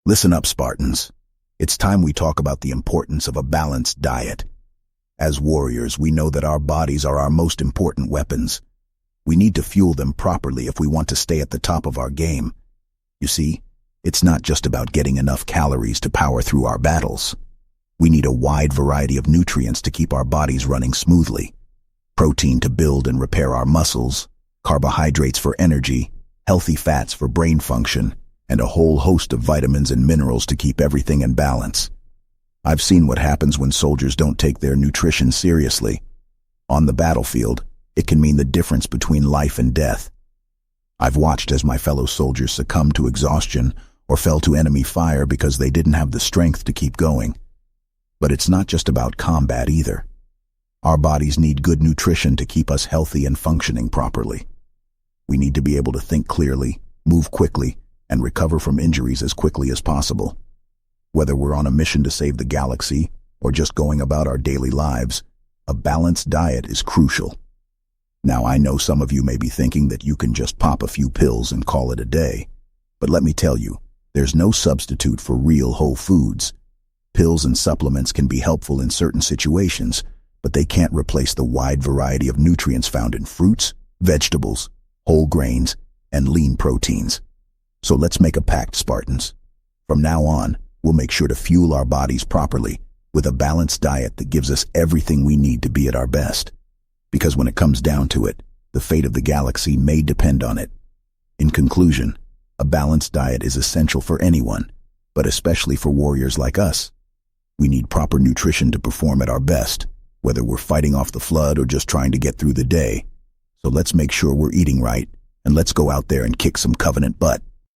Listen up, Spartans. It's time we talk about the importance of a balanced diet. As warriors, we know that our bodies are our most important weapons. We need to fuel them properly if we want to stay at the top of our game. You see, it's not just about getting enough calories to power through our battles. We need a wide variety of nutrients to keep our bodies running smoothly. Protein to build and repair our muscles, carbohydrates for energy, healthy fats for brain function, and a whole host of vitamins and minerals to keep everything in balance. I've seen what happens when soldiers don't take their nutrition seriously. On the battlefield, it can mean the difference between life and death. I've watched as my fellow soldiers succumbed to exhaustion or fell to enemy fire because they didn't have the strength to keep going. But it's not just about combat either. Our bodies need good nutrition to keep us healthy and functioning properly. We need to be able to think clearly, move quickly, and recover from injuries as quickly as possible. Whether we're on a mission to save the galaxy or just going about our daily lives, a balanced diet is crucial. Now, I know some of you may be thinking that you can just pop a few pills and call it a day, but let me tell you, there's no substitute for real whole foods. Pills and supplements can be helpful in certain situations, but they can't replace the wide variety of nutrients found in fruits, vegetables, whole grains, and lean proteins. So let's make a pact, Spartans. From now on, we'll make sure to fuel our bodies properly with a balanced diet that gives us everything we need to be at our best. Because when it comes down to it, the fate of the galaxy may depend on it. In conclusion, a balanced diet is essential for anyone, but especially for warriors like us. We need proper nutrition to perform at our best, whether we're fighting off the flood or just trying to get through the day. So let's make sure we're eating right, and let's go out there and kick some Covenant butt.